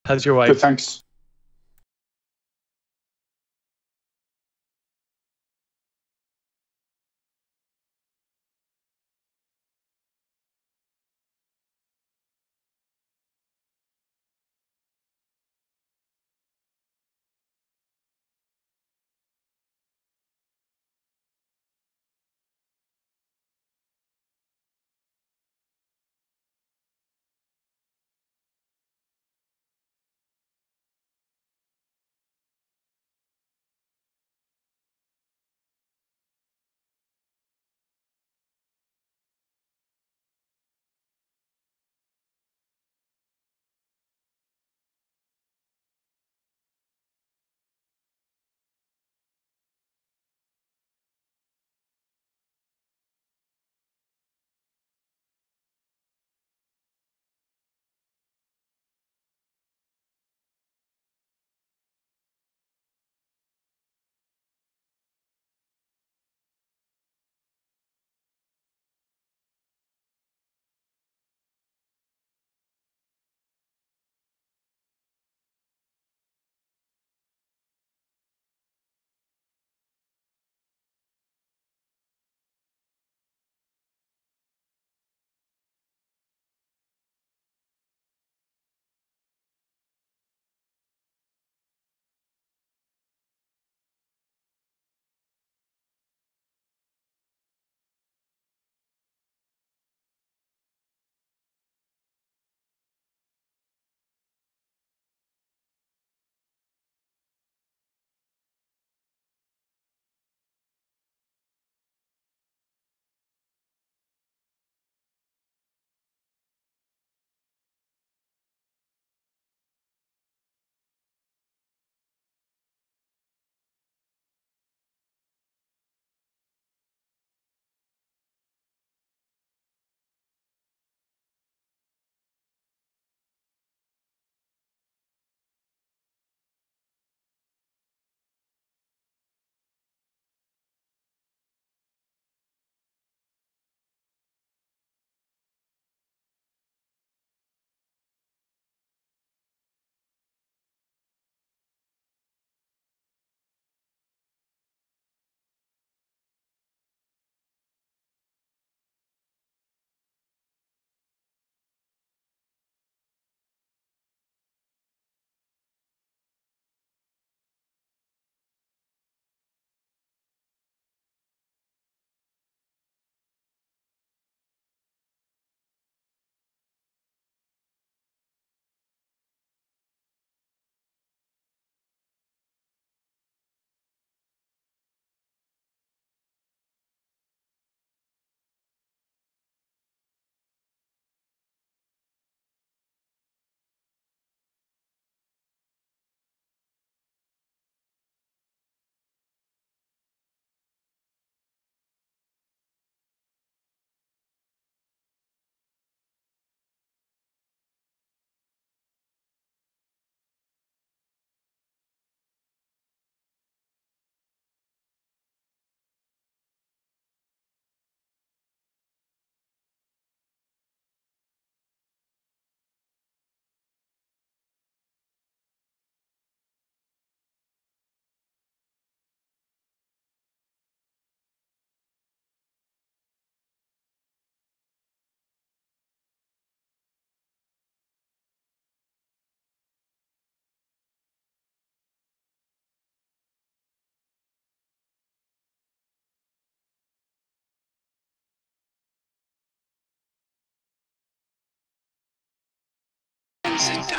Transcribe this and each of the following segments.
How's your wife? Good, thanks.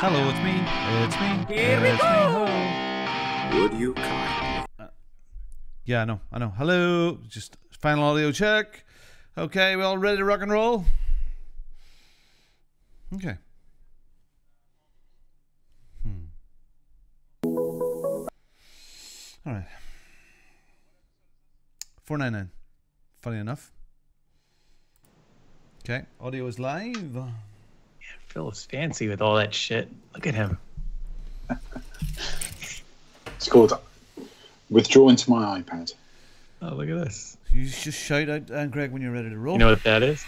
Hello, it's me. It's me. Here we it's go. Me. Hello. Would you kindly? Yeah, I know. Hello. Just final audio check. Okay, we all ready to rock and roll? Okay. All right. 499. Funny enough. Okay, audio is live. Phil is fancy with all that shit. Look at him. It's called Withdraw into my iPad. Oh, look at this. You just shout out, Greg, when you're ready to roll. You know what that is?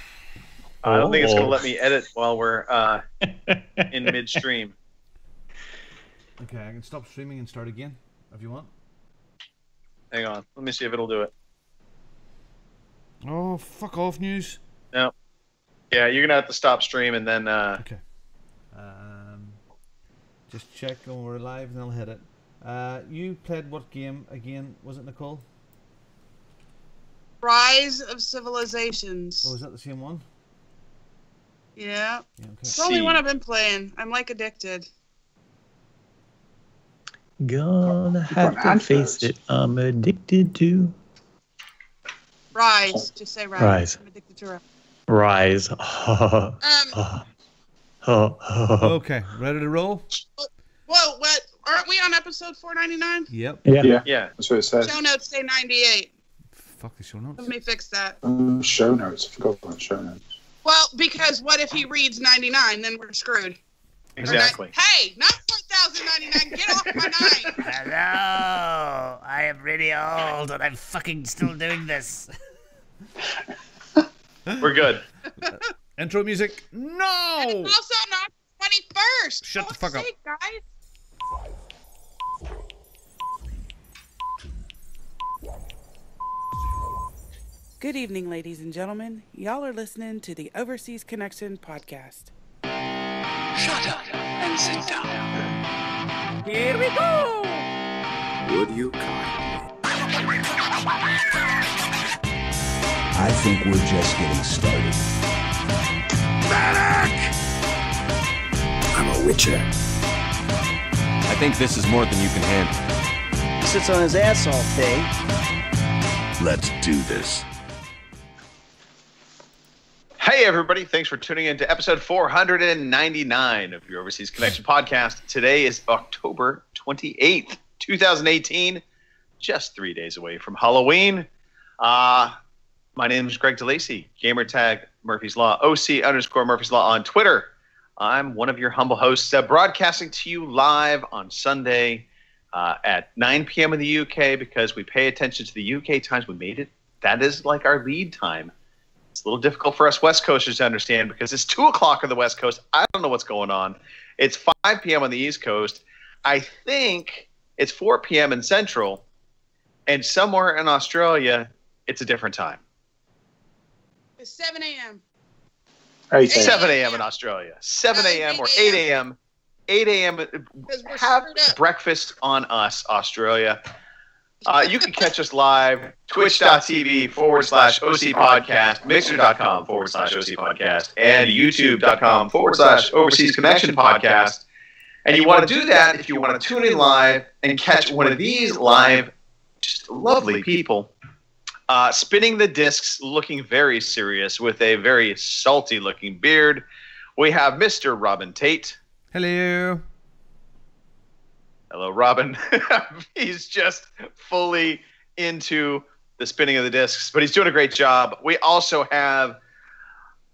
I don't think it's going to let me edit while we're in midstream. Okay, I can stop streaming and start again if you want. Hang on. Let me see if it'll do it. Oh, fuck off, news. No. Yeah, you're gonna have to stop stream and then. Okay. Just check when we're live and I'll hit it. You played what game again? Was it, Nicole? Rise of Civilizations. Oh, is that the same one? Yeah. Yeah, okay. It's the only one I've been playing. I'm like addicted. Gonna have to face it. I'm addicted to Rise. Just say Rise. Rise. I'm addicted to Rise. Rise. Okay, ready to roll? Whoa, what? Aren't we on episode 499? Yep. Yeah. Yeah. That's what it says. Show notes say 98. Fuck the show notes. Let me fix that. Show notes. I forgot about show notes. Well, because what if he reads 99? Then we're screwed. Exactly. Hey, not 4,099. Get off my 9. Hello, I am really old and I'm fucking still doing this. We're good. Intro music. No! It's also not 21st. Shut the fuck up. Guys. Good evening, ladies and gentlemen. Y'all are listening to the Overseas Connection podcast. Shut up and sit down. Here we go. Would you kindly? I think we're just getting started. Medic! I'm a witcher. I think this is more than you can handle. He sits on his ass all day. Let's do this. Hey, everybody. Thanks for tuning in to episode 499 of your Overseas Connection podcast. Today is October 28th, 2018. Just 3 days away from Halloween. My name is Greg DeLacy, gamertag Murphy's Law, OC_Murphy's Law on Twitter. I'm one of your humble hosts, broadcasting to you live on Sunday at 9 p.m. in the UK because we pay attention to the UK times. We made it. That is like our lead time. It's a little difficult for us West Coasters to understand because it's 2 o'clock on the West Coast. I don't know what's going on. It's 5 p.m. on the East Coast. I think it's 4 p.m. in Central. And somewhere in Australia, it's a different time. It's 7 a.m. 8 7 a.m. in Australia. 7 a.m. or 8 a.m. 8 a.m. Because we're Have screwed up. breakfast on us, Australia. You can catch us live, twitch.tv/OC podcast, mixer.com/OC podcast, and youtube.com/Overseas Connection podcast. And you want to do that if you want to tune in live and catch one of these live, just lovely people, spinning the discs, looking very serious with a very salty looking beard. We have Mr. Robin Tate. Hello. Hello, Robin. He's just fully into the spinning of the discs, but he's doing a great job. We also have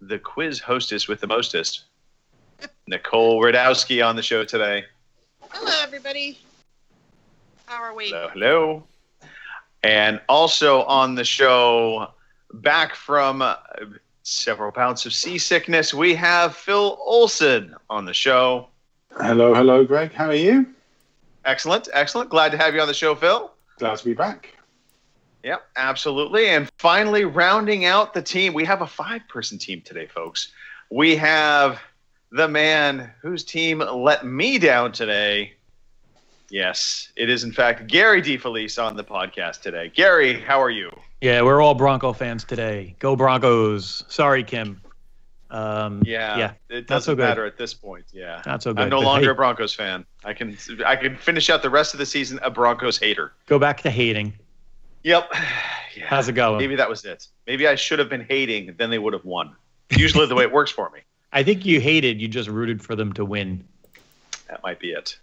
the quiz hostess with the mostest, Nicole Radowski, on the show today. Hello, everybody. How are we? Hello, hello. And also on the show, back from several bouts of seasickness, we have Phil Olson on the show. Hello, Greg. How are you? Excellent, excellent. Glad to have you on the show, Phil. Glad to be back. Yep, absolutely. And finally, rounding out the team, we have a 5-person team today, folks. We have the man whose team let me down today. Yes, it is, in fact, Gary DeFelice on the podcast today. Gary, how are you? Yeah, we're all Bronco fans today. Go Broncos. Sorry, Kim. Yeah, it not so doesn't good. matter at this point. Yeah, Not so good. I'm no but longer hey, a Broncos fan. I can finish out the rest of the season a Broncos hater. Go back to hating. Yep. Yeah. How's it going? Maybe that was it. Maybe I should have been hating, then they would have won. Usually the way it works for me. I think you hated. You just rooted for them to win. That might be it.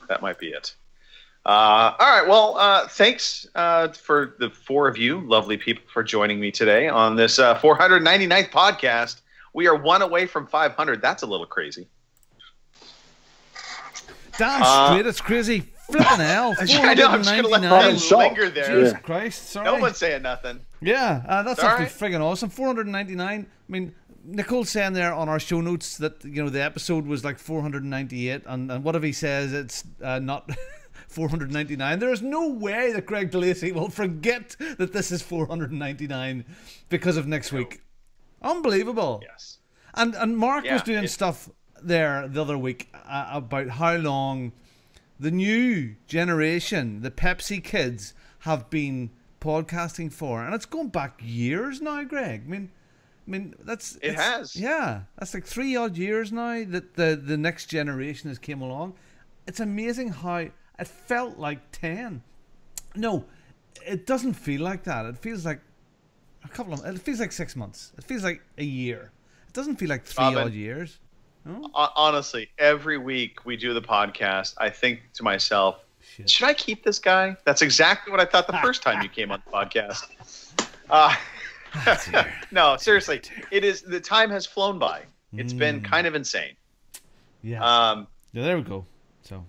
All right. Well, thanks for the 4 of you, lovely people, for joining me today on this 499th podcast. We are 1 away from 500. That's a little crazy. Damn straight, it's crazy. Flipping hell. I know. I'm just going to let 499. that linger there. Jesus Yeah. Christ, sorry. No one's saying nothing. Yeah, that's All actually right. friggin' awesome. 499. I mean, Nicole's saying there on our show notes that the episode was like 498, and what if he says it's not 499? There is no way that Greg DeLacy will forget that this is 499 because of next week. Unbelievable. Yes. And Mark was doing stuff there the other week about how long the new generation, the Pepsi kids, have been podcasting for, and it's going back years now, Greg. I mean that's that's like 3 odd years now that the next generation has came along. It's amazing how it felt like 10. No, it doesn't feel like that. It feels like it feels like 6 months. It feels like a year. It doesn't feel like 3 odd years. No? Honestly, every week we do the podcast, I think to myself, should I keep this guy? That's exactly what I thought the first time you came on the podcast. No, seriously, it is. The time has flown by. It's been kind of insane. Yeah. There we go. So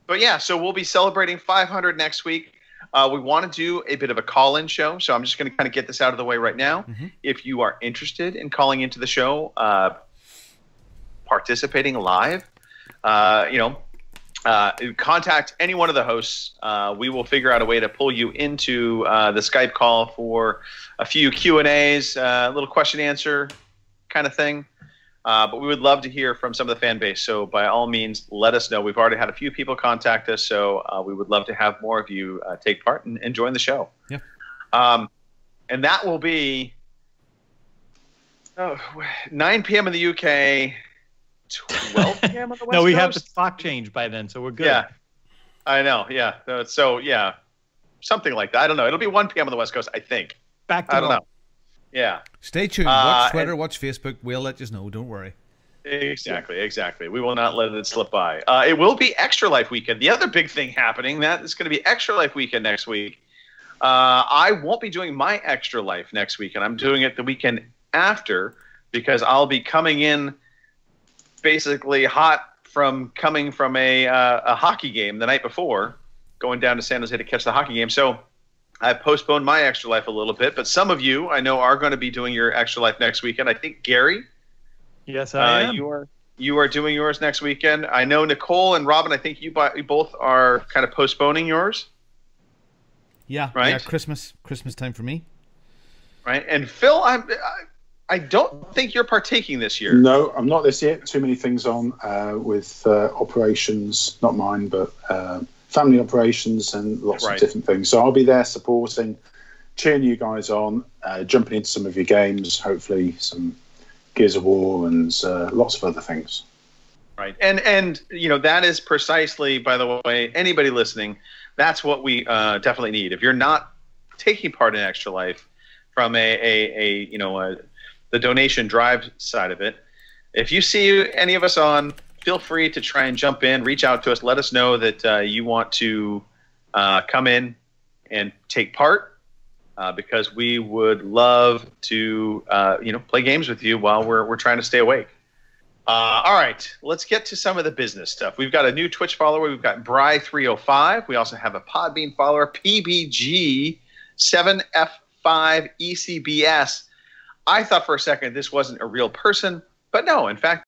we'll be celebrating 500 next week. We want to do a bit of a call-in show, so I'm just going to kind of get this out of the way right now. If you are interested in calling into the show, participating live, contact any one of the hosts. We will figure out a way to pull you into the Skype call for a few Q&As, a little question answer kind of thing. But we would love to hear from some of the fan base. So by all means, let us know. We've already had a few people contact us, so we would love to have more of you take part and join the show. Yeah. And that will be 9 p.m. in the UK, 12 p.m. on the West No, we Coast? have the clock change by then, so we're good. Yeah, I know. Yeah. So, yeah, something like that. I don't know. It'll be 1 p.m. on the West Coast, I think. Back to I don't know. Yeah. Stay tuned. Watch Twitter, watch Facebook. We'll let you know. Don't worry. Exactly. We will not let it slip by. It will be Extra Life Weekend. The other big thing happening, that is going to be Extra Life Weekend next week. I won't be doing my Extra Life next weekend. I'm doing it the weekend after because I'll be coming in basically hot from coming from a hockey game the night before, going down to San Jose to catch the hockey game. So I postponed my Extra Life a little bit, but some of you I know are going to be doing your Extra Life next weekend. I think Gary. Yes, I am. You are doing yours next weekend. I know Nicole and Robin. I think you both are kind of postponing yours. Yeah. Right. Yeah, Christmas time for me. Right. And Phil, I don't think you're partaking this year. No, I'm not this year. Too many things on with operations, not mine, but family operations and lots of different things. So I'll be there supporting, cheering you guys on, jumping into some of your games, hopefully some Gears of War and lots of other things. Right. And that is precisely, by the way, anybody listening, that's what we definitely need. If you're not taking part in Extra Life from the donation drive side of it, if you see any of us on, feel free to try and jump in, reach out to us, let us know that you want to come in and take part. Because we would love to, play games with you while we're trying to stay awake. All right, let's get to some of the business stuff. We've got a new Twitch follower. We've got Bry305. We also have a Podbean follower, PBG7F5ECBS. I thought for a second this wasn't a real person, but no, in fact,